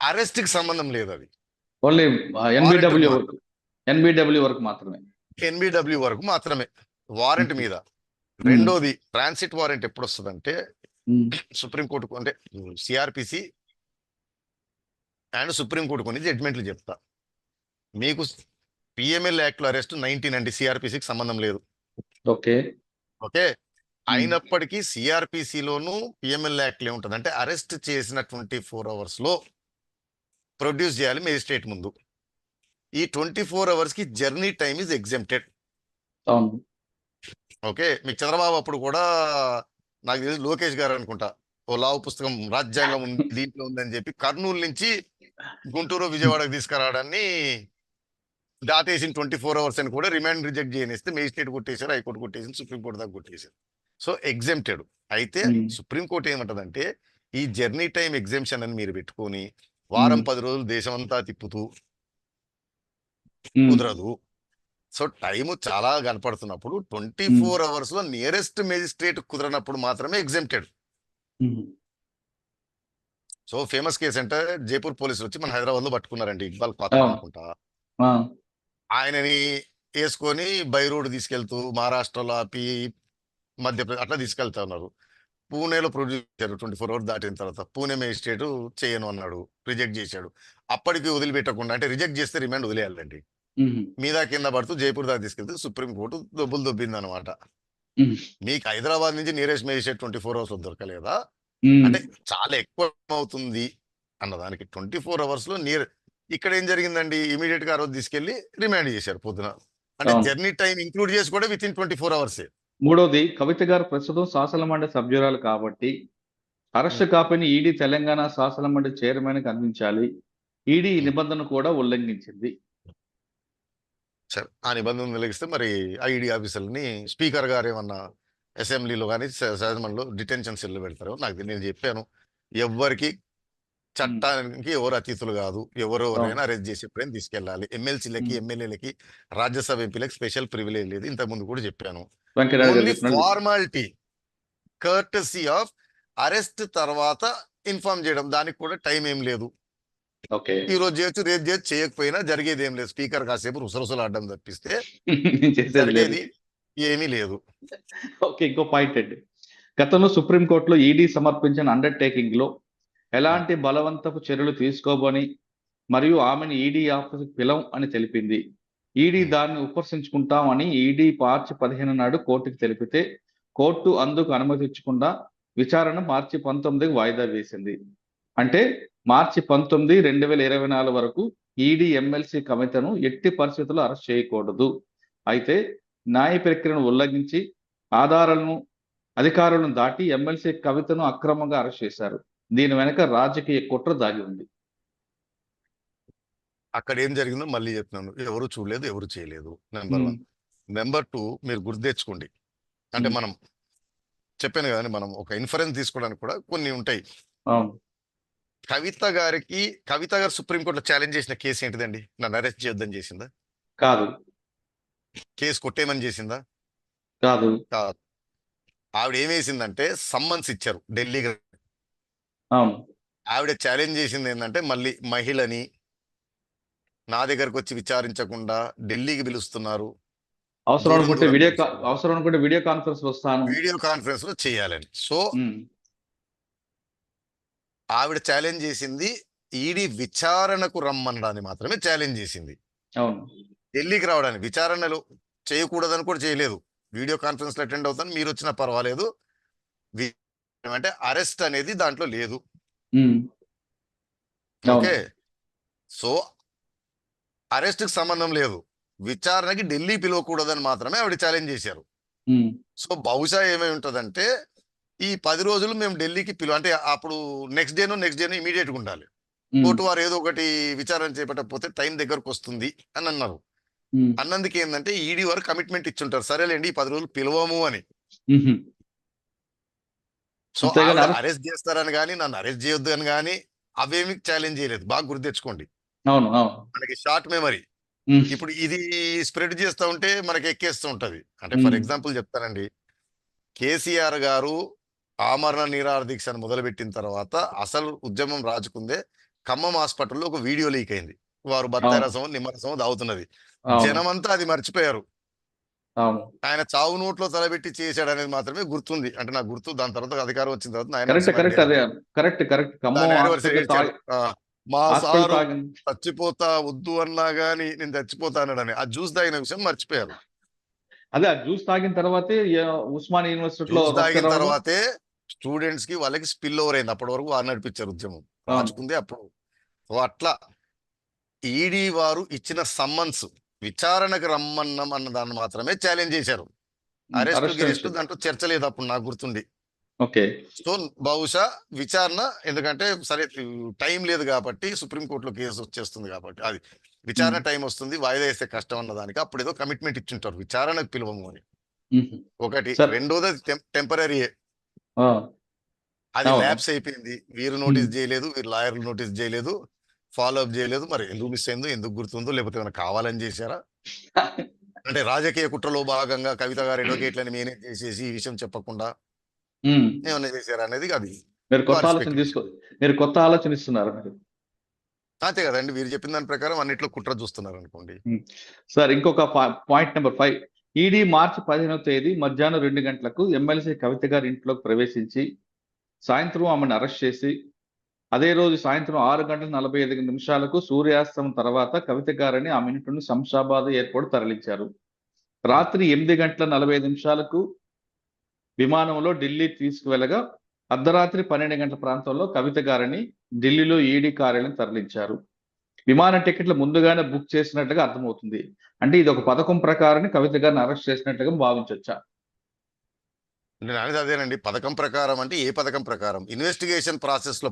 అరెస్ట్ కి సంబంధం లేదు, అది ఓన్లీ ఎన్బిడబ్ల్యూ వరకు మాత్రమే. ఎన్బిడబ్ల్యూ వరకు మాత్రమే వారెంట్ మీద. రెండోది ట్రాన్సిట్ వారెంట్ ఎప్పుడు వస్తుందంటే, సుప్రీంకోర్టు అంటే సిఆర్పిసి అండ్ సుప్రీంకోర్టు కొన్ని జడ్జ్మెంట్లు చెప్తా. మీకు పిఎంఎల్ యాక్ట్ లో అరెస్ట్ 19 అండి, సిఆర్పిసికి సంబంధం లేదు. ఓకే. అయినప్పటికీ సిఆర్పిసిలోను పిఎంఎల్ యాక్ట్ లో ఏముంటుంది అంటే, అరెస్ట్ చేసిన 24 hours లో ప్రొడ్యూస్ చేయాలి మేజిస్ట్రేట్ ముందు. ఈ 24 hours కి journey time is exempted. Okay. మీకు చంద్రబాబు అప్పుడు కూడా నాకు తెలిసి లోకేష్ గారు అనుకుంటా ఓ లావు పుస్తకం రాజ్యాంగం దీంట్లో ఉందని చెప్పి కర్నూలు నుంచి గుంటూరు విజయవాడకు తీసుకురావడాన్ని దాటేసిన 24 hours అని కూడా రిమాండ్ రిజెక్ట్ చేయనిస్తే మేజిస్ట్రేట్ కొట్టేశారు, హైకోర్టు కొట్టేసింది, సుప్రీంకోర్టు దాకా కొట్టేశారు. So exempted. అయితే సుప్రీంకోర్టు ఏమంటదంటే, ఈ జర్నీ టైం ఎగ్జెంప్షన్ అని మీరు పెట్టుకొని వారం 10 రోజులు దేశం అంతా తిప్పుతూ కుదరదు. సో టైము చాలా కనపడుతున్నప్పుడు 24 hours లో నియరెస్ట్ మేజిస్ట్రేట్ కుదరనప్పుడు మాత్రమే ఎగ్జెంప్టెడ్. సో ఫేమస్ కేసు అంటే, జైపూర్ పోలీసులు వచ్చి మన హైదరాబాద్ లో పట్టుకున్నారండి, ఇక్బాల్ పాత్ర అనుకుంటా. ఆయనని వేసుకొని బై రోడ్ తీసుకెళ్తూ మహారాష్ట్రలో ఆపి మధ్యప్రదేశ్ అట్లా తీసుకెళ్తా ఉన్నారు. పూణేలో ప్రొడ్యూస్ చేశారు 24 hours దాటిన తర్వాత. పూణే మేజిస్ట్రేట్ చేయను అన్నాడు, రిజెక్ట్ చేశాడు. అప్పటికి వదిలిపెట్టకుండా, అంటే రిజెక్ట్ చేస్తే రిమాండ్ వదిలేయాలండి, మీద కింద పడుతూ జైపూర్ దాకా తీసుకెళ్తే సుప్రీంకోర్టు దొబ్బులు దొబ్బింది అనమాట. మీకు హైదరాబాద్ నుంచి నియరెస్ట్ మేజిస్ట్రేట్ 24 hours లో దొరకలేదా అంటే చాలా ఎక్కువ అవుతుంది అన్నదానికి. 24 hours లో ఇక్కడ ఏం జరిగిందండి, ఇమీడియట్ గా ఆ రోజు తీసుకెళ్లి రిమాండ్ చేశారు పొద్దున. అంటే జర్నీ టైం ఇంక్లూడ్ చేసి కూడా విత్ ఇన్ 24 hours. మూడోది, కవిత గారు ప్రస్తుతం శాసన మండలి సభ్యురాలు కాబట్టి అరెస్ట్ కాపీని ఈడీ తెలంగాణ శాసన మండలి చైర్మన్ కి అందించాలి. ఈడీ ఈ నిబంధన కూడా ఉల్లంఘించింది. సరే, ఆ నిబంధన ఉల్లంఘిస్తే మరి ఐడి ఆఫీసర్ని స్పీకర్ గారు ఏమన్నా అసెంబ్లీలో కానీ శాసనమండలిలో డిటెన్షన్ సెల్ పెడతారు. నేను చెప్పాను, ఎవ్వరికి చట్టానికి ఎవరు అతిథులు కాదు, ఎవరైనా అరెస్ట్ చేసి ఎప్పుడైనా తీసుకెళ్ళాలి. ఎమ్మెల్సీలకి, ఎమ్మెల్యేలకి, రాజ్యసభ ఎంపీలకి స్పెషల్ ప్రివిలేజ్ లేదు. ఇంతకుముందు కూడా చెప్పాను. వెంకయ్యనాయుడు గారు ఓన్లీ చెప్పినట్టు ఫార్మాలిటీ, కర్టసీ ఆఫ్ అరెస్ట్ తర్వాత ఇన్ఫార్మ్ చేయడం, దానికి కూడా టైం ఏం లేదు. ఓకే. ఈ రోజు చేయొచ్చు, రేపు చేయొచ్చు, చేయకపోయినా జరిగేది ఏం లేదు. స్పీకర్ కాసేపు రుసరుసలాడడం తప్పిస్తే చేసేది లేదు. జరిగేది ఏమీ లేదు. ఓకే. ఇంకో పాయింట్ అండి. గతంలో సుప్రీంకోర్టులో ఈడీ సమర్పించిన అండర్టేకింగ్ లో ఎలాంటి బలవంతపు చర్యలు తీసుకోబోని మరియు ఆమెను ఈడీ ఆఫీసుకు పిలవం అని తెలిపింది. ఈడీ దాన్ని ఉపసంచుకుంటాం అని ఈడీ మార్చి 15 నాడు కోర్టుకు తెలిపితే కోర్టు అందుకు అనుమతి ఇచ్చకుండా విచారణ మార్చి 19కి వాయిదా వేసింది. అంటే మార్చి 19, 2024 వరకు ఈడీ ఎమ్మెల్సీ కవితను ఎట్టి పరిస్థితుల్లో అరెస్ట్ చేయకూడదు. అయితే న్యాయ ప్రక్రియను ఉల్లంఘించి అధికారులను దాటి ఎమ్మెల్సీ కవితను అక్రమంగా అరెస్ట్ చేశారు. దీని వెనక రాజకీయ కుట్ర దాగి ఉంది. అక్కడ ఏం జరిగిందో మళ్ళీ చెప్తున్నాను. ఎవరు చూడలేదు, ఎవరు చేయలేదు. నెంబర్ 1. నెంబర్ 2, మీరు గుర్తు తెచ్చుకోండి. అంటే మనం చెప్పాను కదండి, మనం ఒక ఇన్ఫరెన్స్ తీసుకోవడానికి కూడా కొన్ని ఉంటాయి. అవును. కవిత గారు సుప్రీంకోర్టులో ఛాలెంజ్ చేసిన కేసు ఏంటిదండి? నన్ను అరెస్ట్ చేయొద్దని చేసిందా? కాదు. కేసు కొట్టేయమని చేసిందా? కాదు. కాదు. ఆవిడ ఏమేసిందంటే సమ్మన్స్ ఇచ్చారు ఢిల్లీ. అవును. ఆవిడ ఛాలెంజ్ చేసింది ఏంటంటే, మళ్ళీ మహిళని నా దగ్గరకు వచ్చి విచారించకుండా ఢిల్లీకి పిలుస్తున్నారు, అవసరం దూరం అనుకుంటే దూరం పిలుస్తున్నారు, వీడియో కాన్ఫరెన్స్ వస్తాను. వీడియో కాన్ఫరెన్స్ లో చేయాలని. సో ఆవిడ ఛాలెంజ్ చేసింది ఈడీ విచారణకు రమ్మనడాన్ని మాత్రమే ఛాలెంజ్ చేసింది. అవును. ఢిల్లీకి రావడానికి విచారణలు చేయకూడదని కూడా చేయలేదు. వీడియో కాన్ఫరెన్స్ లో అటెండ్ అవుతాను, మీరు వచ్చినా పర్వాలేదు, అంటే అరెస్ట్ అనేది దాంట్లో లేదు. ఓకే. సో అరెస్ట్ కి సంబంధం లేదు, విచారణకి ఢిల్లీ పిలవకూడదని మాత్రమే ఆవిడ ఛాలెంజ్ చేశారు. సో బహుశా ఏమై ఉంటదంటే, ఈ 10 రోజులు మేము ఢిల్లీకి అంటే అప్పుడు నెక్స్ట్ డేనో ఇమీడియట్ గా ఉండాలి. కోర్టు వారు ఏదో ఒకటి విచారణ చేపట్టకపోతే టైం దగ్గరకు వస్తుంది అని అన్నారు. అన్నందుకు ఏంటంటే ఈడీ వారు కమిట్మెంట్ ఇచ్చుంటారు, సరేలేండి ఈ 10 రోజులు పిలవము అని. సో అరెస్ట్ చేస్తారని కానీ, నన్ను అరెస్ట్ చేయొద్దు అని కానీ అవేమి ఛాలెంజ్ చేయలేదు. బాగా గుర్తు తెచ్చుకోండి. అవును. మనకి షార్ట్ మెమరీ. ఇప్పుడు ఇది స్ప్రెడ్ చేస్తూ ఉంటే మనకి ఎక్కేస్తూ ఉంటది. అంటే ఫర్ ఎగ్జాంపుల్ చెప్తానండి, కేసీఆర్ గారు ఆమరణ నిరాహార దీక్షను మొదలుపెట్టిన తర్వాత అసలు ఉద్యమం రాజుకుందే ఖమ్మం హాస్పిటల్లో ఒక వీడియో లీక్ అయింది. వారు బత్తాయి రసం, నిమ్మరసం దాగుతున్నది. జనమంతా అది మర్చిపోయారు. ఆయన చావు నోట్లో తలబెట్టి చేశాడు అనేది మాత్రమే గుర్తుంది. అంటే నాకు గుర్తు. దాని తర్వాత అధికారం వచ్చిన తర్వాత మా సారు చచ్చిపోతా వద్దు అన్నా గానీ నేను చచ్చిపోతా అన్నాడని ఆ జ్యూస్ తాగిన విషయం మర్చిపోయారు. అదే జ్యూస్ తాగిన తర్వాతే ఉస్మానియా యూనివర్సిటీలో తాగిన తర్వాతే స్టూడెంట్స్ కి వాళ్ళకి స్పిల్ ఓవర్ అయింది. అప్పటి వరకు వారు నడిపించారు ఉద్యమం, రాచుకుంది అప్పుడు. అట్లా ఈడీ వారు ఇచ్చిన సమ్మన్స్ విచారణకు రమ్మన్నాం అన్న దాన్ని మాత్రమే ఛాలెంజ్ చేశారు. అరెస్ట్ దాంట్లో చర్చ లేదు అప్పుడు నాకు గుర్తుండి. ఓకే. సో బహుశా విచారణ, ఎందుకంటే సరే టైం లేదు కాబట్టి, సుప్రీంకోర్టులో కేసు వచ్చేస్తుంది కాబట్టి, అది విచారణ టైం వస్తుంది, వాయిదా వేస్తే కష్టం అన్న దానికి అప్పుడు ఏదో కమిట్మెంట్ ఇచ్చుంటారు విచారణకు పిలువము అని. ఒకటి. రెండోది టెంపరీ, అది ల్యాప్స్ అయిపోయింది. వీరు నోటీస్ చేయలేదు, వీరు లాయర్లు నోటీస్ చేయలేదు, ఫాలో అప్ చేయలేదు. మరి ఎందుకు మిస్ అయిందో, ఎందుకు గుర్తుందో, లేకపోతే ఏమైనా కావాలని చేశారా? అంటే రాజకీయ కుట్రలో భాగంగా కవిత గారు అడ్వకేట్లని మేనేజ్ చేసేసి ఈ విషయం చెప్పకుండా ఏమన్నా చేశారా అనేది అది మీరు కొత్త ఆలోచన ఇస్తున్నారు. అంతే కదండి, మీరు చెప్పిన దాని ప్రకారం అన్నిట్లో కుట్ర చూస్తున్నారు అనుకోండి. సార్ ఇంకొక పాయింట్ నెంబర్ 5. ఈడీ మార్చి 15వ తేదీ మధ్యాహ్నం 2 గంటలకు ఎమ్మెల్సీ కవిత గారి ఇంట్లోకి ప్రవేశించి సాయంత్రం ఆమెను అరెస్ట్ చేసి అదే రోజు సాయంత్రం 6:45 సూర్యాస్తమం తర్వాత కవిత గారిని ఆమె ఇంటి నుండి శంషాబాద్ ఎయిర్పోర్ట్ తరలించారు. రాత్రి 8:45 విమానంలో ఢిల్లీ తీసుకువెళ్ళగా అర్ధరాత్రి 12 గంటల ప్రాంతంలో కవిత గారిని ఢిల్లీలో ఈడీ కార్యాలయం తరలించారు. విమాన టికెట్లు ముందుగానే బుక్ చేసినట్లుగా అర్థమవుతుంది. అంటే ఇది ఒక పథకం ప్రకారం కవిత గారిని అరెస్ట్ చేసినట్లుగా భావించవచ్చా? నేను అనేది అదేనండి. పథకం ప్రకారం అంటే ఏ పథకం ప్రకారం? ఇన్వెస్టిగేషన్ ప్రాసెస్ లో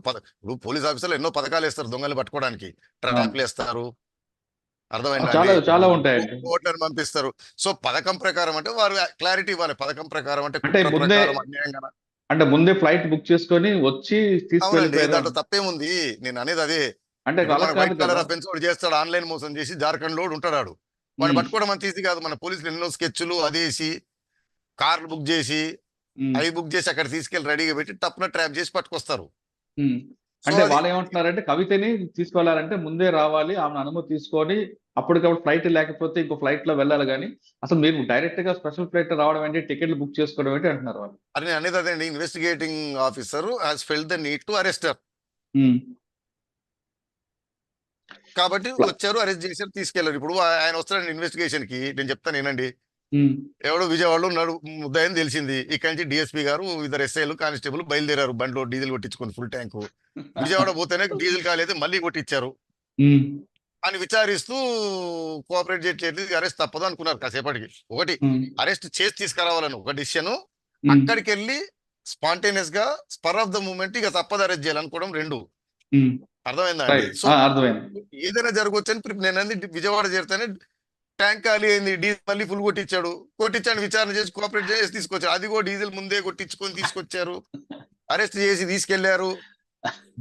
పోలీస్ ఆఫీసర్లు ఎన్నో పథకాలు వేస్తారు దొంగలు పట్టుకోవడానికి. ట్రాప్లు వేస్తారు, అర్థమైంది, చాలా ఉంటాయండి, ఓట్లను పంపిస్తారు. సో పథకం ప్రకారం అంటే వారు క్లారిటీ ఇవ్వాలి. పథకం ప్రకారం అంటే ముందే ఫ్లైట్ బుక్ చేసుకొని వచ్చి తీసుకెళ్ళి, దాంట్లో తప్పేముంది? నేను అనేది అదే. అంటే వైట్ కలర్ అఫెన్స్ వాడు చేస్తాడు, ఆన్లైన్ మోసం చేసి జార్ఖండ్ లో ఉంటాడు, వాడు పట్టుకోవడం అంత ఈజీ కాదు. మన పోలీసులు ఎన్నో స్కెచ్లు అదేసి కార్లు బుక్ చేసి ఉమ్, అవి బుక్ చేసి అక్కడ తీసుకెళ్లి రెడీగా పెట్టి టప్న ట్రాప్ చేసి పట్టుకొస్తారు. ఉమ్. సో అంటే అది వాళ్ళు ఏమంటున్నారంటే కవితని తీసుకెళ్లాలంటే ముందే రావాలి, ఆమె అనుమతి తీసుకొని అప్పటికప్పుడు ఫ్లైట్ లేకపోతే ఇంకో ఫ్లైట్ లో వెళ్ళాలి. కానీ అసలు మీరు డైరెక్ట్ గా స్పెషల్ ఫ్లైట్ రావడం ఏంటి, టికెట్లు బుక్ చేసుకోవడం ఏంటి అంటున్నారు వాళ్ళు. అని నేను అనేది అదే అండి, investigating officer has felt the need to arrest. Um. కాబట్టి ప్ల- వచ్చారు, అరెస్ట్ చేశారు, తీసుకెళ్లారు. ఇప్పుడు ఆయన వస్తాడండి ఇన్వెస్టిగేషన్ కి, నేను చెప్తాను ఏనండి. ఉమ్, ఎవడో విజయవాడలో ముద్దాయని తెలిసింది. ఇక్కడి నుంచి డిఎస్పీ గారు, ఇద్దరు ఎస్ఐలు, కానిస్టేబుల్ బయలుదేరారు బండిలో డీజిల్ కొట్టించుకొని ఫుల్ ట్యాంకు. విజయవాడ పోతేనే డీజిల్ కాలేదు, మళ్ళీ కొట్టించారు ఉమ్, అని విచారిస్తూ కోఆపరేట్ చేయట్లేదు, అరెస్ట్ తప్పదు అనుకున్నారు కాసేపటికి. ఒకటి ఉమ్, అరెస్ట్ చేసి తీసుకురావాలని ఒక డిసిషన్, ఉమ్, అక్కడికి వెళ్ళి స్పాంటేనియస్ గా స్పర్ ఆఫ్ ద మూమెంట్ ఇక తప్పదు అరెస్ట్ చేయాలనుకోవడం రెండు. ఉమ్. అర్థమైందా అండి? రైట్, సో అర్థమైంది. ఏదైనా జరగవచ్చు అని నేను అంది, విజయవాడ చేరితేనే ట్యాంక్ ఖాళీ అయింది, డీజిల్ మళ్ళీ ఫుల్ కొట్టించాడు. విచారణ చేసి కోఆపరేట్ చేసి తీసుకొచ్చారు. అది కూడా డీజిల్ ముందే కొట్టించుకొని తీసుకొచ్చారు, అరెస్ట్ చేసి తీసుకెళ్లారు.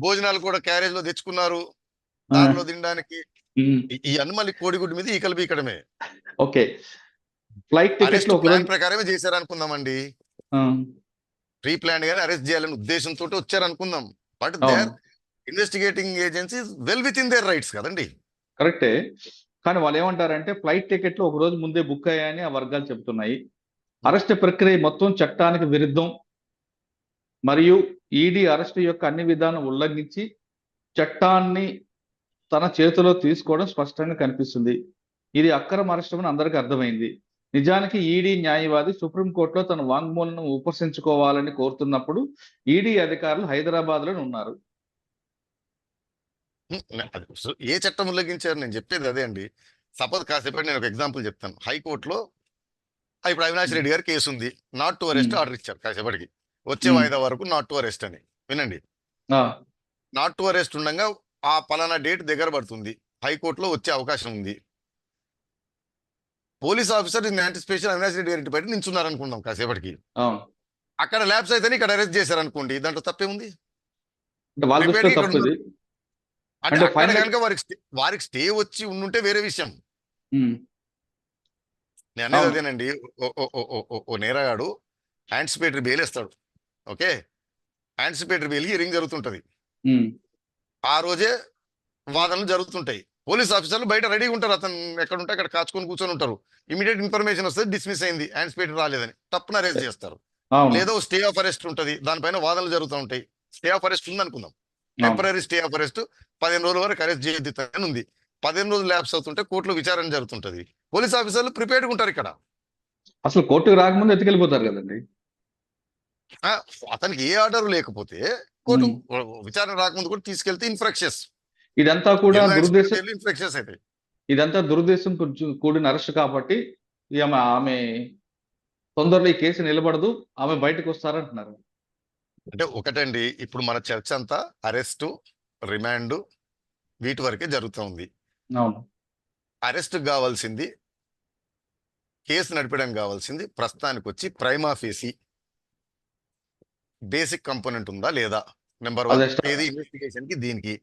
భోజనాలు కూడా క్యారేజ్ లో తెచ్చుకున్నారు ఆ, దారిలో తినడానికి. ఉమ్. ఈ అనుమలి కోడిగుడ్డు మీద ఈకలు బీకడమే. ఓకే. ఫ్లైట్ టికెట్లు అరెస్ట్ ఒక ప్లాన్ రోజు. ప్రకారమే చేశారు అనుకుందామండి. ఆ, ప్రీ ప్లాన్ గానే అరెస్ట్ చేయాలని ఉద్దేశంతో వచ్చారు అనుకుందాం. బట్ దే అవును, are investigating agencies well within their rights కదండి. కరెక్టే. కానీ వాళ్ళు ఏమంటారంటే ఫ్లైట్ టికెట్లు ఒక రోజు ముందే బుక్ అయ్యాయని ఆ వర్గాలు చెబుతున్నాయి. అరెస్ట్ ప్రక్రియ మొత్తం చట్టానికి విరుద్ధం మరియు ఈడీ అరెస్ట్ యొక్క అన్ని విధానం ఉల్లంఘించి చట్టాన్ని తన చేతిలో తీసుకోవడం స్పష్టంగా కనిపిస్తుంది. ఇది అక్రమ అరెస్ట్ అని అందరికీ అర్థమైంది. నిజానికి ఈడీ న్యాయవాది సుప్రీంకోర్టులో తన వాంగ్మూలను ఉపసంచుకోవాలని కోరుతున్నప్పుడు ఈడీ అధికారులు హైదరాబాద్ లో ఉన్నారు. ఏ చట్టం ఉల్లంఘించారు నేను చెప్పేది అదే అండి. సపోజ్ కాసేపటి నేను ఒక ఎగ్జాంపుల్ చెప్తాను. హైకోర్టులో ఇప్పుడు అవినాష్ రెడ్డి గారి కేసు ఉంది, not to arrest um, order ఇచ్చారు కాసేపటికి. వచ్చే ఉమ్, వాయిదా వరకు నాట్ టు అరెస్ట్ అని వినండి. ఆ, నాట్ టు అరెస్ట్ ఉండగా ఆ పలానా డేట్ దగ్గర పడుతుంది, హైకోర్టులో వచ్చే అవకాశం ఉంది. Police officer in anticipation Avinash Reddy గారి బయట నించున్నారు అనుకుందాం కాసేపటికి. అవును. అక్కడ ల్యాబ్స్ అయితేనే ఇక్కడ అరెస్ట్ చేశారు అనుకోండి, దాంట్లో తప్పేముంది? అంటే వాళ్ళ ప్రిపేర్డ్ దృష్టిలో ఇక్కడ తప్పు ఇది. ఉన్నారు. అంటే అంటే అక్కడ ఫైనల్. కనుక వారికి స్టే వచ్చి ఉండుంటే వేరే విషయం. ఉమ్, నేను అనేది అవును. అదేనండి. ఓ నేరగాడు యాంటిసిపేటరీ బెయిల్ వేస్తాడు. ఓకే, యాంటిసిపేటరీ బెయిల్ హియరింగ్ జరుగుతుంటది. ఉమ్, ఆ రోజే వాదనలు జరుగుతుంటాయి. పోలీస్ ఆఫీసర్లు బయట రెడీగా ఉంటారు, అతను ఎక్కడ ఉంటే అక్కడ కాచుకొని కూర్చొని ఉంటారు. ఇమీడియట్ ఇన్ఫర్మేషన్ వస్తుంది, డిస్మిస్ అయింది, యాంటిసిపేటరీ రాలేదని తప్పున అరెస్ట్ చేస్తారు. అవును, లేదా స్టే ఆఫ్ అరెస్ట్ ఉంటుంది, దానిపైన వాదనలు జరుగుతూ ఉంటాయి. స్టే ఆఫ్ అరెస్ట్ ఉంది అనుకుందాం, అవును. టెంపరీ స్టే ఆఫ్ అరెస్ట్ 15 రోజుల వరకు అరెస్ట్ చేయొద్దని ఉంది. 15 రోజులు ల్యాబ్స్ అవుతుంటే కోర్టులో విచారణ జరుగుతుంటది. పోలీస్ ఆఫీసర్లు ప్రిపేర్డ్గా ఉంటారు ఇక్కడ. అసలు కోర్టుకు రాకముందు ఎత్తుకెళ్ళిపోతారు కదండి. ఆ, అతనికి ఏ ఆర్డర్ లేకపోతే కోర్టు ఉమ్. విచారణ రాకముందు కూడా తీసుకెళ్తే ఇన్ఫ్రాక్షన్స్, ఇదంతా కూడా దురుద్దేశం, ఇన్ఫ్రాక్షన్స్ అయితే. ఇదంతా దురుద్దేశం కూడిన అరెస్ట్ కాబట్టి ఆమె తొందరలో ఈ కేసు నిలబడదు, ఆమె బయటకు వస్తారంటున్నారు. అంటే ఒకటండి, ఇప్పుడు మన చర్చ అంతా అరెస్టు, రిమాండ్ వీటి వరకే జరుగుతూ ఉంది. అవును. అరెస్ట్ కావాల్సింది, కేసు నడిపడం కావాల్సింది ప్రస్తుతానికి వచ్చి ప్రైమా ఫేసి బేసిక్ కంపోనెంట్ ఉందా లేదా, నెంబర్ 1. అదే. ఏది ఇన్వెస్టిగేషన్ కి దీనికి.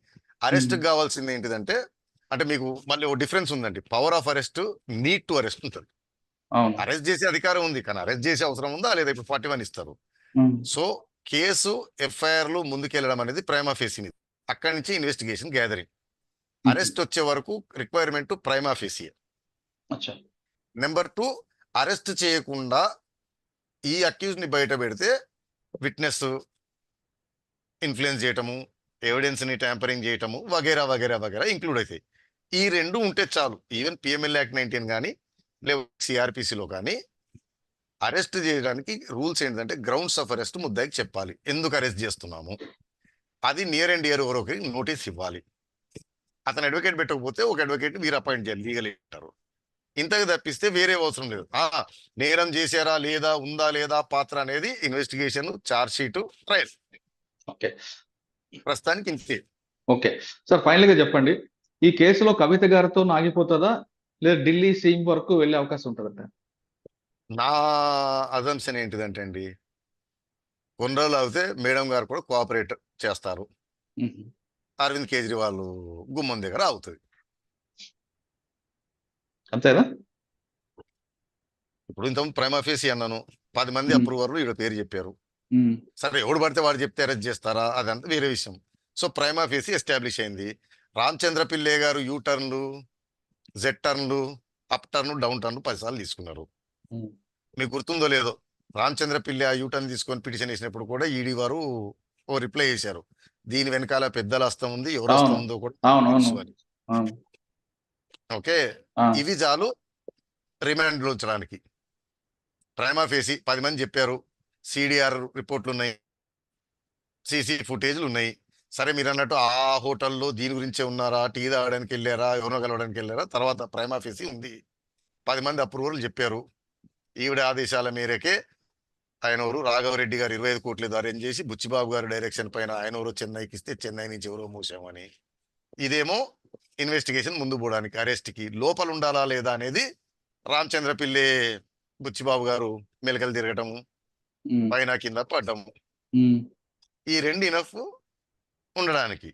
అరెస్ట్ కావాల్సింది ఏంటిదంటే, అంటే మీకు మళ్ళీ ఒక డిఫరెన్స్ ఉందండి. Power of arrest, need to arrest ఉంటుంది. అవును. అరెస్ట్ చేసే అధికారం ఉంది, కానీ అరెస్ట్ చేసే అవసరం ఉందా లేదా? ఇప్పుడు 41 ఇస్తారు. ఉమ్, సో కేసు ఎఫ్ఐఆర్లు ముందుకెళ్ళడం అనేది ప్రైమా ఫేసి మీద, అక్కడి నుంచి ఇన్వెస్టిగేషన్ గ్యాదరింగ్. అరెస్ట్ వచ్చే వరకు రిక్వైర్మెంట్ ప్రైమా ఫేసి. అచ్చా. నెంబర్ 2, అరెస్ట్ చేయకుండా ఈ అక్యూజ్ ని బయట పెడితే విట్నెస్ ఇన్ఫ్లుయెన్స్ చేయటము, ఎవిడెన్స్ ని ట్యాంపరింగ్ చేయటము వగేరా వగేరా వగేరా ఇంక్లూడ్ అవుతాయి. ఈ రెండు ఉంటే చాలు. ఈవెన్ పిఎంఎల్ యాక్ట్ 19 కానీ లేదా సిఆర్పిసిలో కానీ అరెస్ట్ చేయడానికి రూల్స్ ఏంటంటే గ్రౌండ్స్ ఆఫ్ అరెస్ట్ ముద్దాయికి చెప్పాలి, ఎందుకు అరెస్ట్ చేస్తున్నాము. అది నియర్ అండ్ డియర్ ఒకరికి నోటీస్ ఇవ్వాలి. అతను అడ్వకేట్ పెట్టకపోతే ఒక అడ్వకేట్ మీరు అపాయింట్ చేయాలి, లీగల్ అంటారు. ఇంతకు తప్పిస్తే వేరే అవసరం లేదు. నేరం చేశారా లేదా, ఉందా లేదా పాత్ర అనేది investigation, charge sheet, trial. Okay. ప్రస్తుతానికి ఇంతే. ఓకే సార్, ఫైనల్ గా చెప్పండి, ఈ కేసులో కవిత గారితో ఆగిపోతుందా లేదా ఢిల్లీ సీఎం వరకు వెళ్ళే అవకాశం ఉంటుందంట? నా అజంప్షన్ ఏంటిదంటే అండి, కొన్ని రోజులు అవుతే మేడం గారు కూడా కోఆపరేట్ చేస్తారు, ఉహు. అరవింద్ కేజ్రీవాల్ గుమ్మం దగ్గర అవుతుంది. అంతేనా? ఇప్పుడు ఇంత ప్రైమా ఫేసి అన్నాను, 10 మంది ఉమ్, అప్రూవర్లు ఈడ పేరు చెప్పారు. ఉమ్, సరే ఎవడు పడితే వాడు చెప్తే అరెస్ట్ చేస్తారా, అదంతా వేరే విషయం. సో ప్రైమా ఫేసి ఎస్టాబ్లిష్ అయింది. రామచంద్ర పిల్లే గారు యూ టర్న్లు, జెడ్ టర్న్లు, అప్ టర్న్, డౌన్ టర్న్ 10 సార్లు తీసుకున్నారు. ఉమ్. మీకు గుర్తుందో లేదో, రామచంద్ర పిల్లి ఆ యూ టర్న్ తీసుకొని పిటిషన్ వేసినప్పుడు కూడా ఈడీ వారు ఓ రిప్లై చేశారు, దీని వెనకాల పెద్దల హస్తం ఉంది, ఎవరు హస్తం అవును ఉందో కూడా అవును అవును తెలుసు అని. అవును. ఓకే, ఆ, ఇవి చాలు రిమాండ్ లో ఉంచడానికి. ప్రైమా ఫేసి 10 మంది చెప్పారు, సిడిఆర్ రిపోర్ట్లు ఉన్నాయి, సీసీ ఫుటేజ్లు ఉన్నాయి. సరే మీరు అన్నట్టు ఆ హోటల్లో దీని గురించే ఉన్నారా, టీ తాగడానికి వెళ్ళారా, ఎవరినో కలవడానికి వెళ్ళారా, తర్వాత ప్రైమా ఫేసి ఉంది. 10 మంది అప్రూవల్ చెప్పారు. ఈవిడ ఆదేశాల మేరకే ఆయనవరు రాఘవరెడ్డి గారు 25 కోట్లు ఏదో అరేంజ్ చేసి బుచ్చిబాబు గారి డైరెక్షన్ పైన ఆయనవరు చెన్నైకి ఇస్తే చెన్నై నుంచి ఎవరో మూసామని. ఇదేమో ఇన్వెస్టిగేషన్ ముందు పోవడానికి, అరెస్ట్కి లోపల ఉండాలా లేదా అనేది రామచంద్ర పిల్లే బుచ్చిబాబు గారు మెలకలు తిరగటము, ఉమ్, పైన కింద పడ్డము, ఉమ్. ఈ రెండు ఇనఫ్ ఉండడానికి.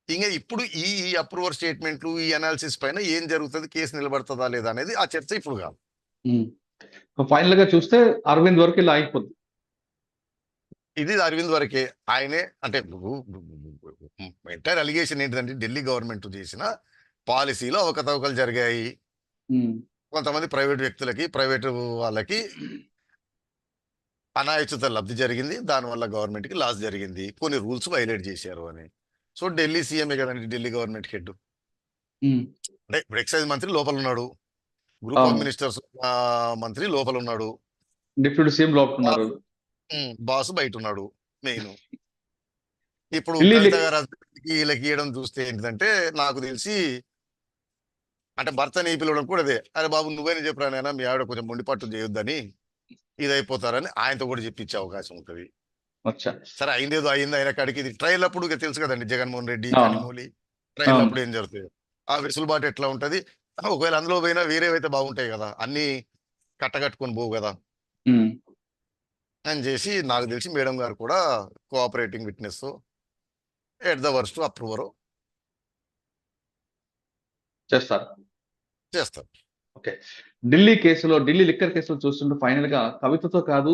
ఇంకా ఇప్పుడు ఈ అప్రూవర్ స్టేట్మెంట్లు, ఈ అనాలిసిస్ పైన ఏం జరుగుతుంది, కేసు నిలబడుతుందా లేదా అనేది ఆ చర్చ ఇప్పుడు కాదు. ఫైనల్ గా చూస్తే అరవింద్ వరకు ఇలా అయిపోద్ది. ఇది అరవింద్ వరకే. ఆయనే అంటే ఎంటైర్ అలిగేషన్ ఏంటిదంటే ఢిల్లీ గవర్నమెంట్ చేసిన పాలసీలో అవకతవకలు జరిగాయి, ఉమ్, కొంతమంది ప్రైవేట్ వ్యక్తులకి, ప్రైవేట్ వాళ్ళకి అనాయుచిత లబ్ధి జరిగింది, దానివల్ల గవర్నమెంట్ కి లాస్ జరిగింది, కొన్ని రూల్స్ వైలేట్ చేశారు అని. సో ఢిల్లీ సీఎంఏ కదండి ఢిల్లీ గవర్నమెంట్ హెడ్. ఉమ్. అంటే ఇప్పుడు ఎక్సైజ్ మంత్రి లోపల ఉన్నాడు, గ్రూప్ ఆఫ్ అవును, మినిస్టర్స్ మంత్రి లోపల ఉన్నాడు, డిప్యూటీ సీఎం లోపుతున్నారు. బాస్ బయట ఉన్నాడు మెయిన్. ఇప్పుడు ఢిల్లీ కవిత గారు husband కి వీళ్ళకి ఇవ్వడం చూస్తే ఏంటిదంటే, నాకు తెలిసి అంటే భర్తని పిలవడం కూడా అదే, అరే బాబు నువ్వైనా చెప్పరా నాయనా మీ ఆవిడ కొంచెం మొండి పట్టు చేయొద్దని, ఇది అయిపోతారని ఆయనతో కూడా చెప్పించే అవకాశం ఉంటుంది. అచ్చా. సరే అయిందేదో అయింది, ఆయన కాడికి ఇది ట్రయల్ అప్పుడు ఇక తెలుసు కదండి జగన్మోహన్ రెడ్డి అవును కనిమూలి ట్రయల్ అవును. అప్పుడు ఏం జరుగుతుంది, ఆ వెసులుబాటు ఎట్లా ఉంటది, ఒకవేళ అందులో పోయినా వేరేవైతే బాగుంటాయి కదా, అన్ని కట్టగట్టుకొని పోవు కదా ఉమ్. అని చేసి, నాకు తెలిసి మేడం గారు కూడా cooperating witness at the worst approver చేస్తారు. చేస్తారు. ఓకే. ఢిల్లీ లిక్కర్ కేసులో చూస్తుంటే ఫైనల్ గా కవితతో కాదు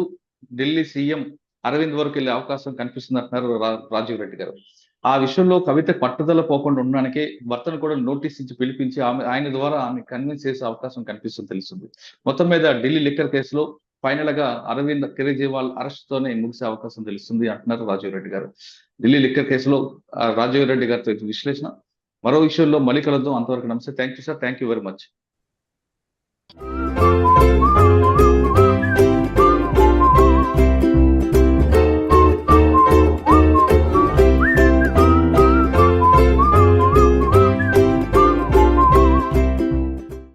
ఢిల్లీ సీఎం అరవింద్ వరకు వెళ్ళే అవకాశం కనిపిస్తుంది అంటున్నారు రాజీవ్ రెడ్డి గారు. ఆ విషయంలో కవిత పట్టుదల పోకుండా ఉండడానికి భర్తను కూడా నోటీస్ ఇచ్చి పిలిపించి ఆయన ద్వారా ఆమె కన్విన్స్ చేసే అవకాశం కనిపిస్తుంది తెలుస్తుంది. మొత్తం మీద ఢిల్లీ లిక్కర్ కేసులో ఫైనల్ గా అరవింద్ కేజ్రీవాల్ అరెస్ట్ తోనే ముగిసే అవకాశం తెలుస్తుంది అంటున్నారు రాజీవ్ రెడ్డి గారు. ఢిల్లీ లిక్కర్ కేసులో రాజీవ్ రెడ్డి గారితో విశ్లేషణ. మరో విషయంలో మళ్ళీ కలుద్దాం. అంతవరకు నమస్తే. Thank you sir. Thank you very much.